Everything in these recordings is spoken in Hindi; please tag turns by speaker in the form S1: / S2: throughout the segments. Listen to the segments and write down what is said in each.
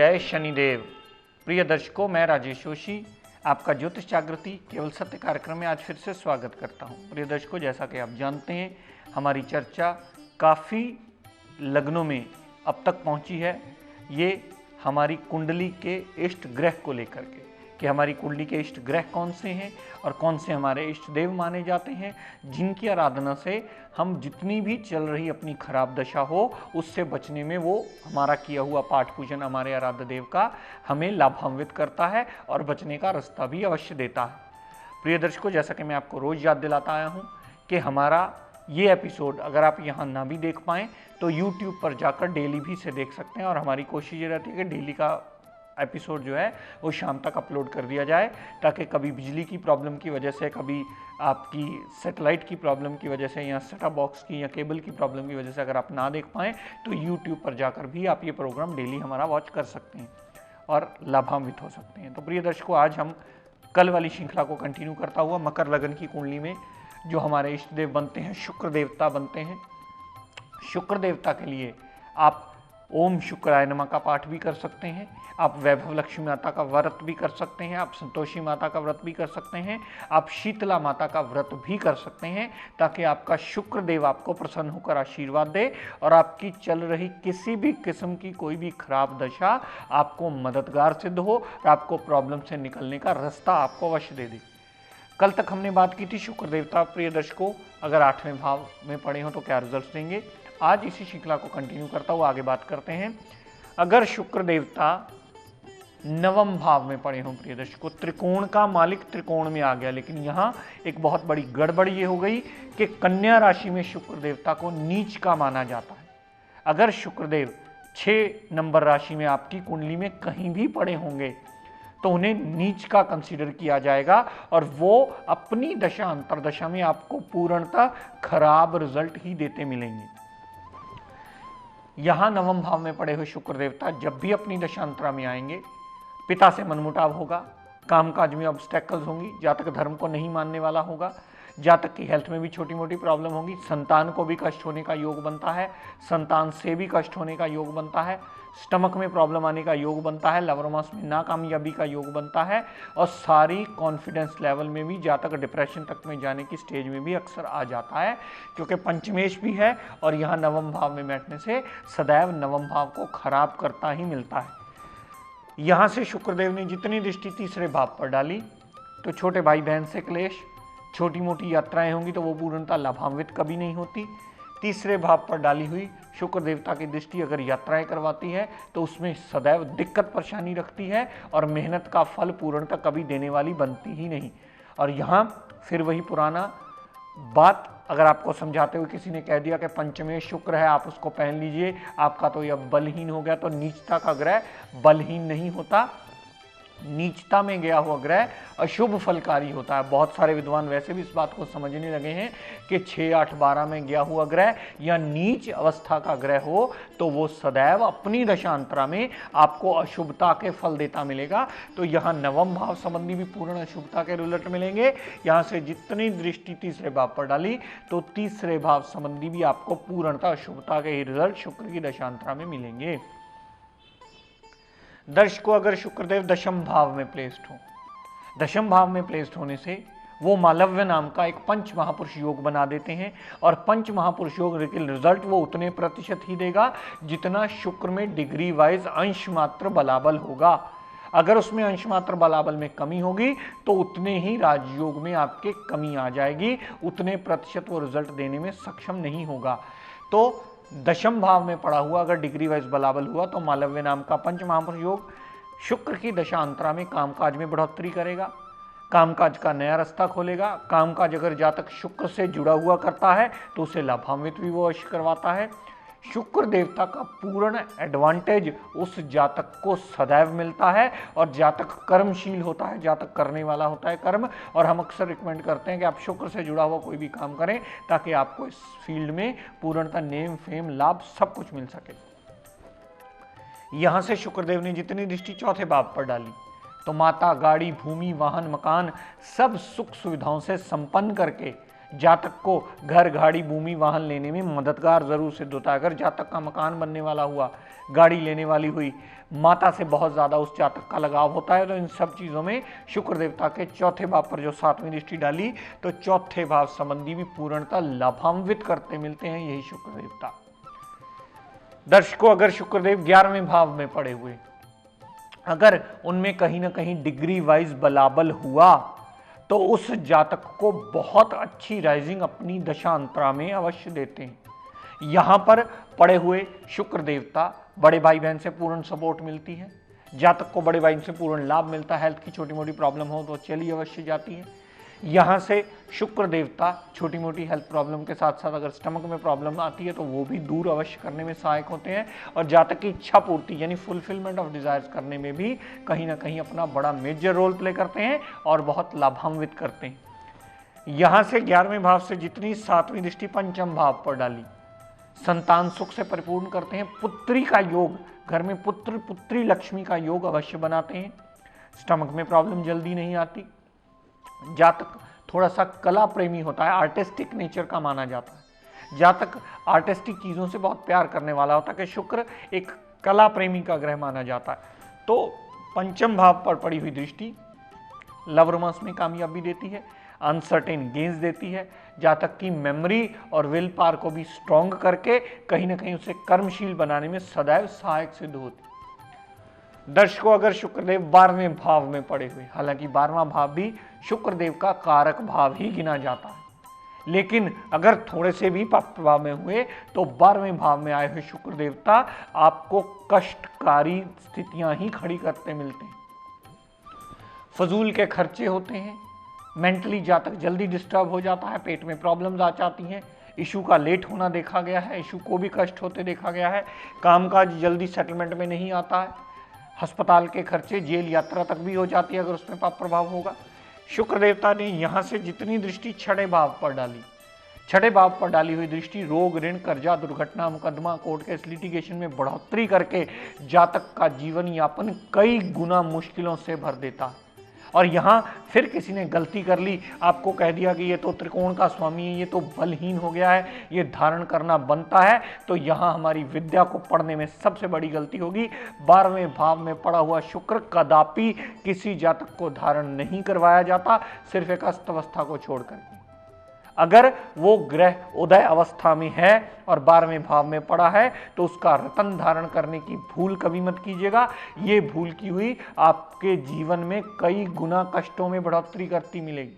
S1: जय शनिदेव। प्रिय दर्शकों, मैं राजेश जोशी आपका ज्योतिष जागृति केवल सत्य कार्यक्रम में आज फिर से स्वागत करता हूं। प्रिय दर्शकों, जैसा कि आप जानते हैं, हमारी चर्चा काफ़ी लग्नों में अब तक पहुंची है। ये हमारी कुंडली के इष्ट ग्रह को लेकर के कि हमारी कुंडली के इष्ट ग्रह कौन से हैं और कौन से हमारे इष्ट देव माने जाते हैं, जिनकी आराधना से हम जितनी भी चल रही अपनी खराब दशा हो उससे बचने में वो हमारा किया हुआ पाठ पूजन हमारे आराध्य देव का हमें लाभान्वित करता है और बचने का रास्ता भी अवश्य देता है। प्रिय दर्शकों, जैसा कि मैं आपको रोज़ याद दिलाता आया हूँ कि हमारा ये एपिसोड अगर आप यहाँ ना भी देख पाएँ तो YouTube पर जाकर डेली भी इसे देख सकते हैं। और हमारी कोशिश ये रहती है कि डेली का एपिसोड जो है वो शाम तक अपलोड कर दिया जाए, ताकि कभी बिजली की प्रॉब्लम की वजह से, कभी आपकी सेटेलाइट की प्रॉब्लम की वजह से, या सेटअप बॉक्स की या केबल की प्रॉब्लम की वजह से अगर आप ना देख पाएँ तो YouTube पर जाकर भी आप ये प्रोग्राम डेली हमारा वॉच कर सकते हैं और लाभान्वित हो सकते हैं। तो प्रिय दर्शकों, आज हम कल वाली श्रृंखला को कंटिन्यू करता हुआ मकर लगन की कुंडली में जो हमारे इष्ट देव बनते हैं, शुक्र देवता बनते हैं। शुक्र देवता के लिए आप ओम शुक्राय नमः का पाठ भी कर सकते हैं, आप वैभव लक्ष्मी माता का व्रत भी कर सकते हैं, आप संतोषी माता का व्रत भी कर सकते हैं, आप शीतला माता का व्रत भी कर सकते हैं, ताकि आपका शुक्र देव आपको प्रसन्न होकर आशीर्वाद दे और आपकी चल रही किसी भी किस्म की कोई भी खराब दशा आपको मददगार सिद्ध हो और आपको प्रॉब्लम से निकलने का रास्ता आपको अवश्य दे दे। कल तक हमने बात की थी शुक्र देवता। प्रिय दर्शकों, अगर 8वें भाव में पड़े हो तो क्या रिजल्ट देंगे, आज इसी श्रृंखला को कंटिन्यू करता हुआ आगे बात करते हैं। अगर शुक्र देवता 9वें भाव में पड़े हों, प्रिय दर्शकों, त्रिकोण का मालिक त्रिकोण में आ गया, लेकिन यहाँ एक बहुत बड़ी गड़बड़ ये हो गई कि कन्या राशि में शुक्र देवता को नीच का माना जाता है। अगर शुक्रदेव 6 नंबर राशि में आपकी कुंडली में कहीं भी पड़े होंगे तो उन्हें नीच का कंसीडर किया जाएगा और वो अपनी दशा अंतरदशा में आपको पूर्णतः खराब रिजल्ट ही देते मिलेंगे। यहां 9वें भाव में पड़े हुए शुक्र देवता जब भी अपनी दशांतरा में आएंगे, पिता से मनमुटाव होगा, कामकाज में ऑब्स्टेकल्स होंगी, जातक धर्म को नहीं मानने वाला होगा, जातक की हेल्थ में भी छोटी मोटी प्रॉब्लम होगी, संतान को भी कष्ट होने का योग बनता है, संतान से भी कष्ट होने का योग बनता है, स्टमक में प्रॉब्लम आने का योग बनता है, लवरमास में नाकामयाबी का योग बनता है और सारी कॉन्फिडेंस लेवल में भी जातक डिप्रेशन तक में जाने की स्टेज में भी अक्सर आ जाता है, क्योंकि पंचमेश भी है और यहाँ 9वें भाव में बैठने से सदैव 9वें भाव को खराब करता ही मिलता है। यहाँ से शुक्रदेव ने जितनी दृष्टि तीसरे भाव पर डाली तो छोटे भाई बहन से क्लेश, छोटी मोटी यात्राएं होंगी तो वो पूर्णतः लाभान्वित कभी नहीं होती। तीसरे भाव पर डाली हुई शुक्र देवता की दृष्टि अगर यात्राएं करवाती है तो उसमें सदैव दिक्कत परेशानी रखती है और मेहनत का फल पूर्णतः कभी देने वाली बनती ही नहीं। और यहाँ फिर वही पुराना बात, अगर आपको समझाते हुए किसी ने कह दिया कि पंचमेश शुक्र है, आप उसको पहन लीजिए, आपका तो यह बलहीन हो गया, तो नीचता का ग्रह बलहीन नहीं होता, नीचता में गया हुआ ग्रह अशुभ फलकारी होता है। बहुत सारे विद्वान वैसे भी इस बात को समझने लगे हैं कि 6, 8, 12 में गया हुआ ग्रह या नीच अवस्था का ग्रह हो तो वो सदैव अपनी दशांतरा में आपको अशुभता के फल देता मिलेगा। तो यहाँ 9वें भाव संबंधी भी पूर्ण अशुभता के रिजल्ट मिलेंगे। यहाँ से जितनी दृष्टि तीसरे भाव पर डाली तो तीसरे भाव संबंधी भी आपको पूर्णतः अशुभता के ही रिजल्ट शुक्र की दशांतरा में मिलेंगे। दर्शकों, अगर शुक्रदेव 10वें भाव में प्लेस्ड हो, 10वें भाव में प्लेस्ड होने से वो मालव्य नाम का एक पंच महापुरुष योग बना देते हैं और पंच महापुरुष योग रिजल्ट वो उतने प्रतिशत ही देगा जितना शुक्र में डिग्री वाइज अंश मात्र बलाबल होगा। अगर उसमें अंश मात्र बलाबल में कमी होगी तो उतने ही राजयोग में आपके कमी आ जाएगी, उतने प्रतिशत वो रिजल्ट देने में सक्षम नहीं होगा। तो 10वें भाव में पड़ा हुआ अगर डिग्री वाइज बलाबल हुआ तो मालव्य नाम का पंच महापुरुष योग शुक्र की दशांतरा में कामकाज में बढ़ोतरी करेगा, कामकाज का नया रास्ता खोलेगा। कामकाज अगर जातक शुक्र से जुड़ा हुआ करता है तो उसे लाभान्वित भी वो अवश्य करवाता है। शुक्र देवता का पूर्ण एडवांटेज उस जातक को सदैव मिलता है और जातक कर्मशील होता है, जातक करने वाला होता है कर्म। और हम अक्सर रिकमेंड करते हैं कि आप शुक्र से जुड़ा हुआ कोई भी काम करें ताकि आपको इस फील्ड में पूर्णतः नेम फेम लाभ सब कुछ मिल सके। यहां से शुक्रदेव ने जितनी दृष्टि चौथे भाव पर डाली तो माता, गाड़ी, भूमि, वाहन, मकान सब सुख सुविधाओं से संपन्न करके जातक को घर, गाड़ी, भूमि, वाहन लेने में मददगार जरूर सिद्ध होता है। अगर जातक का मकान बनने वाला हुआ, गाड़ी लेने वाली हुई, माता से बहुत ज्यादा उस जातक का लगाव होता है, तो इन सब चीजों में शुक्र देवता के चौथे भाव पर जो 7वीं दृष्टि डाली, तो चौथे भाव संबंधी भी पूर्णतः लाभान्वित करते मिलते हैं यही शुक्र देवता। दर्शकों, अगर शुक्रदेव 11वें भाव में पड़े हुए, अगर उनमें कहीं ना कहीं डिग्री वाइज बलाबल हुआ, तो उस जातक को बहुत अच्छी राइजिंग अपनी दशांतरा में अवश्य देते हैं। यहां पर पड़े हुए शुक्र देवता बड़े भाई बहन से पूर्ण सपोर्ट मिलती है, जातक को बड़े भाई से पूर्ण लाभ मिलता है। हेल्थ की छोटी मोटी प्रॉब्लम हो तो चली अवश्य जाती है। यहां से शुक्र देवता छोटी मोटी हेल्थ प्रॉब्लम के साथ साथ अगर स्टमक में प्रॉब्लम आती है तो वो भी दूर अवश्य करने में सहायक होते हैं, और जातक की इच्छा पूर्ति यानी फुलफिलमेंट ऑफ डिजायर्स करने में भी कहीं ना कहीं अपना बड़ा मेजर रोल प्ले करते हैं और बहुत लाभान्वित करते हैं। यहां से 11वें भाव से जितनी 7वीं दृष्टि पंचम भाव पर डाली, संतान सुख से परिपूर्ण करते हैं। पुत्री का योग, घर में पुत्र पुत्री लक्ष्मी का योग अवश्य बनाते हैं। स्टमक में प्रॉब्लम जल्दी नहीं आती। जातक थोड़ा सा कला प्रेमी होता है, आर्टिस्टिक नेचर का माना जाता है। जातक आर्टिस्टिक चीजों से बहुत प्यार करने वाला होता है कि शुक्र एक कला प्रेमी का ग्रह माना जाता है। तो पंचम भाव पर पड़ी हुई दृष्टि लव रोमांस में कामयाबी देती है, अनसर्टेन गेन्स देती है, जातक की मेमोरी और विल पावर को भी स्ट्रॉन्ग करके कहीं ना कहीं उसे कर्मशील बनाने में सदैव सहायक सिद्ध होती है। दर्शकों, अगर शुक्रदेव 12वें भाव में पड़े हुए, हालांकि 12वां भाव भी शुक्रदेव का कारक भाव ही गिना जाता है, लेकिन अगर थोड़े से भी पाप प्रभाव में हुए तो 12वें भाव में आए हुए शुक्र देवता आपको कष्टकारी स्थितियां ही खड़ी करते मिलते हैं। फजूल के खर्चे होते हैं, मेंटली जातक जल्दी डिस्टर्ब हो जाता है, पेट में प्रॉब्लम्स आ जाती हैं, इशू का लेट होना देखा गया है, इशू को भी कष्ट होते देखा गया है, कामकाज जल्दी सेटलमेंट में नहीं आता है, अस्पताल के खर्चे, जेल यात्रा तक भी हो जाती है अगर उसमें पाप प्रभाव होगा। शुक्र देवता ने यहां से जितनी दृष्टि 6ठे भाव पर डाली, 6ठे भाव पर डाली हुई दृष्टि रोग, ऋण, कर्जा, दुर्घटना, मुकदमा, कोर्ट केस, लिटिगेशन में बढ़ोतरी करके जातक का जीवन यापन कई गुना मुश्किलों से भर देता है। और यहाँ फिर किसी ने गलती कर ली, आपको कह दिया कि ये तो त्रिकोण का स्वामी है, ये तो बलहीन हो गया है, ये धारण करना बनता है, तो यहाँ हमारी विद्या को पढ़ने में सबसे बड़ी गलती होगी। 12वें भाव में पड़ा हुआ शुक्र कदापि किसी जातक को धारण नहीं करवाया जाता, सिर्फ एक अस्त अवस्था को छोड़कर। अगर वो ग्रह उदय अवस्था में है और 12वें भाव में पड़ा है तो उसका रतन धारण करने की भूल कभी मत कीजिएगा। ये भूल की हुई आपके जीवन में कई गुना कष्टों में बढ़ोतरी करती मिलेगी।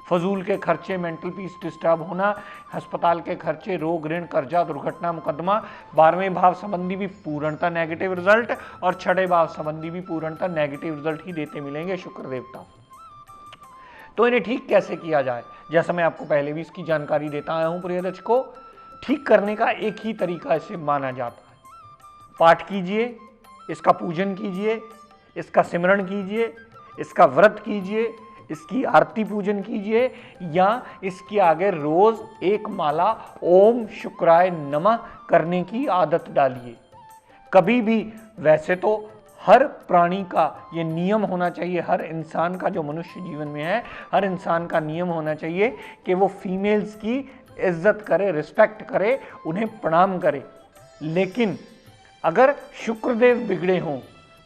S1: फजूल के खर्चे, मेंटल पीस डिस्टर्ब होना, अस्पताल के खर्चे, रोग, ऋण, कर्जा, दुर्घटना, मुकदमा, 12वें भाव संबंधी भी पूर्णतः नेगेटिव रिजल्ट और 6ठे भाव संबंधी भी पूर्णतः नेगेटिव रिजल्ट ही देते मिलेंगे शुक्र देवता। तो इन्हें ठीक कैसे किया जाए, जैसा मैं आपको पहले भी इसकी जानकारी देता आया हूं प्रिय दर्शकों, ठीक करने का एक ही तरीका इसे माना जाता है। पाठ कीजिए, इसका पूजन कीजिए, इसका सिमरण कीजिए, इसका व्रत कीजिए, इसकी आरती पूजन कीजिए, या इसके आगे रोज एक माला ओम शुक्राय नमः करने की आदत डालिए। कभी भी, वैसे तो हर प्राणी का ये नियम होना चाहिए, हर इंसान का जो मनुष्य जीवन में है, हर इंसान का नियम होना चाहिए कि वो फीमेल्स की इज्जत करे, रिस्पेक्ट करे, उन्हें प्रणाम करे। लेकिन अगर शुक्रदेव बिगड़े हों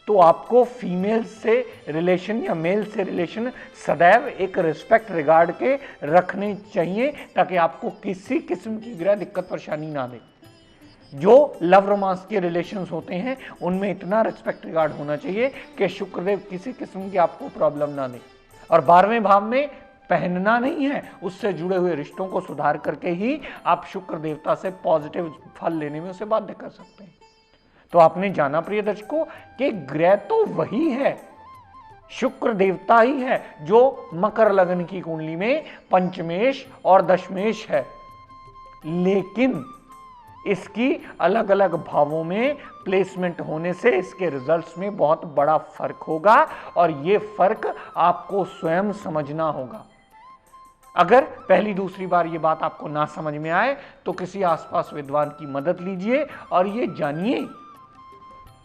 S1: तो आपको फीमेल से रिलेशन या मेल से रिलेशन सदैव एक रिस्पेक्ट रिगार्ड के रखने चाहिए, ताकि आपको किसी किस्म की ग्रह दिक्कत परेशानी ना दे। जो लव रोमांस के रिलेशंस होते हैं उनमें इतना रिस्पेक्ट रिगार्ड होना चाहिए कि शुक्रदेव किसी किस्म की आपको प्रॉब्लम ना दे। और 12वें भाव में पहनना नहीं है, उससे जुड़े हुए रिश्तों को सुधार करके ही आप शुक्र देवता से पॉजिटिव फल लेने में उसे बाध्य कर सकते हैं। तो आपने जाना प्रिय दर्शकों कि ग्रह तो वही है, शुक्र देवता ही है जो मकर लगन की कुंडली में पंचमेश और दशमेश है, लेकिन इसकी अलग अलग भावों में प्लेसमेंट होने से इसके रिजल्ट्स में बहुत बड़ा फर्क होगा, और ये फर्क आपको स्वयं समझना होगा। अगर पहली दूसरी बार ये बात आपको ना समझ में आए तो किसी आसपास विद्वान की मदद लीजिए और ये जानिए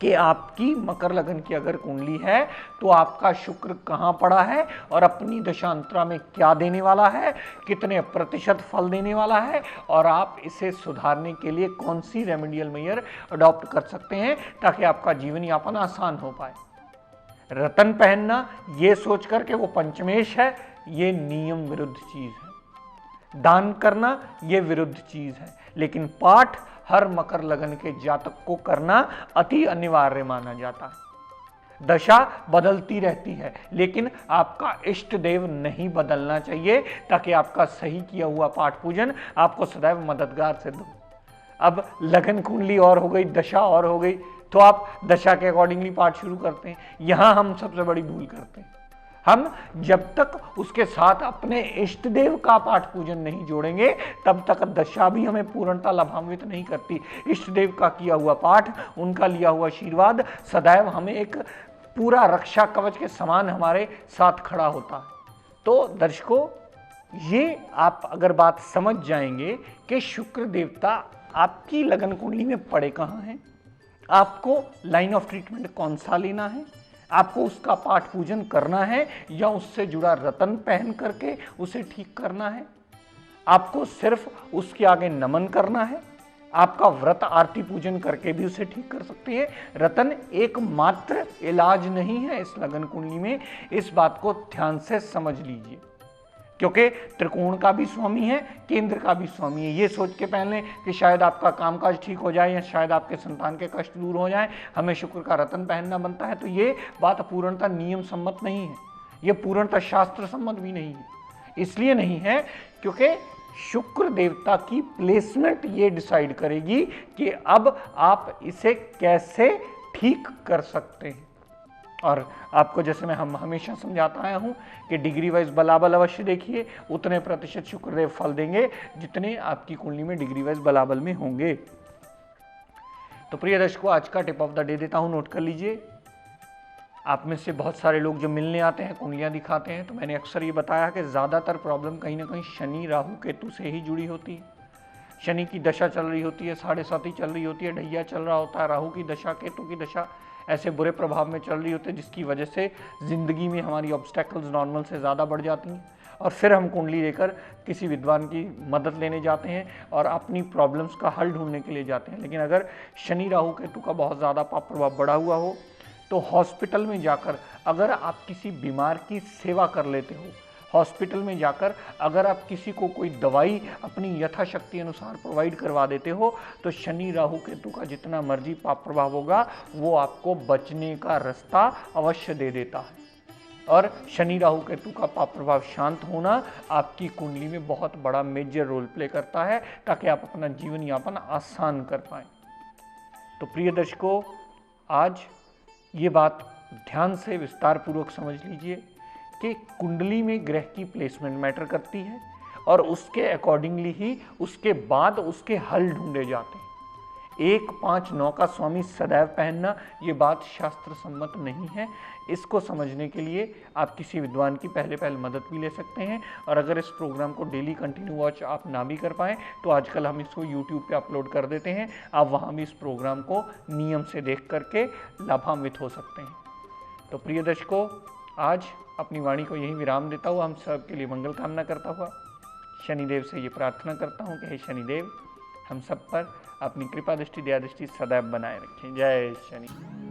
S1: कि आपकी मकर लगन की अगर कुंडली है तो आपका शुक्र कहाँ पड़ा है और अपनी दशांतरा में क्या देने वाला है, कितने प्रतिशत फल देने वाला है, और आप इसे सुधारने के लिए कौन सी रेमेडियल मेजर अडॉप्ट कर सकते हैं ताकि आपका जीवन यापन आसान हो पाए। रतन पहनना ये सोच कर के वो पंचमेश है, ये नियम विरुद्ध चीज है। दान करना ये विरुद्ध चीज है, लेकिन पाठ हर मकर लगन के जातक को करना अति अनिवार्य माना जाता है। दशा बदलती रहती है, लेकिन आपका इष्ट देव नहीं बदलना चाहिए ताकि आपका सही किया हुआ पाठ पूजन आपको सदैव मददगार सिद्ध हो। अब लगन कुंडली और हो गई, दशा और हो गई, तो आप दशा के अकॉर्डिंगली पाठ शुरू करते हैं। यहां हम सबसे बड़ी भूल करते हैं, हम जब तक उसके साथ अपने इष्ट देव का पाठ पूजन नहीं जोड़ेंगे तब तक दशा भी हमें पूर्णतः लाभान्वित नहीं करती। इष्ट देव का किया हुआ पाठ, उनका लिया हुआ आशीर्वाद सदैव हमें एक पूरा रक्षा कवच के समान हमारे साथ खड़ा होता है। तो दर्शकों, ये आप अगर बात समझ जाएंगे कि शुक्र देवता आपकी लगन कुंडली में पड़े कहाँ हैं, आपको लाइन ऑफ ट्रीटमेंट कौन सा लेना है, आपको उसका पाठ पूजन करना है या उससे जुड़ा रतन पहन करके उसे ठीक करना है, आपको सिर्फ उसके आगे नमन करना है, आपका व्रत आरती पूजन करके भी उसे ठीक कर सकते हैं। रतन एकमात्र इलाज नहीं है इस लगन कुंडली में, इस बात को ध्यान से समझ लीजिए, क्योंकि त्रिकोण का भी स्वामी है, केंद्र का भी स्वामी है। ये सोच के पहले कि शायद आपका कामकाज ठीक हो जाए या शायद आपके संतान के कष्ट दूर हो जाए, हमें शुक्र का रतन पहनना बनता है, तो ये बात पूर्णतः नियम सम्मत नहीं है, ये पूर्णतः शास्त्र सम्मत भी नहीं है। इसलिए नहीं है क्योंकि शुक्र देवता की प्लेसमेंट ये डिसाइड करेगी कि अब आप इसे कैसे ठीक कर सकते हैं। और आपको जैसे मैं हमेशा समझाता आया हूं कि डिग्री वाइज बलाबल अवश्य देखिए, उतने प्रतिशत शुक्रदेव फल देंगे जितने आपकी कुंडली में डिग्री वाइज बलाबल में होंगे। तो प्रिय दर्शकों, आज का टिप ऑफ द डे देता हूं, नोट कर लीजिए। आप में से बहुत सारे लोग जब मिलने आते हैं, कुंडलियां दिखाते हैं, तो मैंने अक्सर ये बताया कि ज़्यादातर प्रॉब्लम कहीं ना कहीं शनि राहु केतु से ही जुड़ी होती है। शनि की दशा चल रही होती है, 7.5 चल रही होती है, ढैया चल रहा होता है, राहु की दशा केतु की दशा ऐसे बुरे प्रभाव में चल रही होती है, जिसकी वजह से ज़िंदगी में हमारी ऑब्स्टेकल्स नॉर्मल से ज़्यादा बढ़ जाती हैं, और फिर हम कुंडली लेकर किसी विद्वान की मदद लेने जाते हैं और अपनी प्रॉब्लम्स का हल ढूंढने के लिए जाते हैं। लेकिन अगर शनि राहु केतु का बहुत ज़्यादा पाप प्रभाव बढ़ा हुआ हो तो हॉस्पिटल में जाकर अगर आप किसी बीमार की सेवा कर लेते हो, हॉस्पिटल में जाकर अगर आप किसी को कोई दवाई अपनी यथाशक्ति अनुसार प्रोवाइड करवा देते हो, तो शनि राहु केतु का जितना मर्जी पाप प्रभाव होगा वो आपको बचने का रास्ता अवश्य दे देता है। और शनि राहु केतु का पाप प्रभाव शांत होना आपकी कुंडली में बहुत बड़ा मेजर रोल प्ले करता है, ताकि आप अपना जीवन यापन आसान कर पाएं। तो प्रिय दर्शकों, आज ये बात ध्यान से विस्तार पूर्वक समझ लीजिए कि कुंडली में ग्रह की प्लेसमेंट मैटर करती है और उसके अकॉर्डिंगली ही उसके बाद उसके हल ढूंढे जाते हैं। 1, 5, 9 का स्वामी सदैव पहनना ये बात शास्त्र सम्मत नहीं है। इसको समझने के लिए आप किसी विद्वान की पहले मदद भी ले सकते हैं। और अगर इस प्रोग्राम को डेली कंटिन्यू वॉच आप ना भी कर पाएँ तो आजकल हम इसको यूट्यूब पे अपलोड कर देते हैं, आप वहाँ भी इस प्रोग्राम को नियम से देख करके लाभान्वित हो सकते हैं। तो प्रिय दर्शकों, आज अपनी वाणी को यही विराम देता हुआ हम सब के लिए मंगल कामना करता हुआ शनिदेव से ये प्रार्थना करता हूँ कि हे शनिदेव, हम सब पर अपनी कृपा दृष्टि दया दृष्टि सदैव बनाए रखें। जय शनि।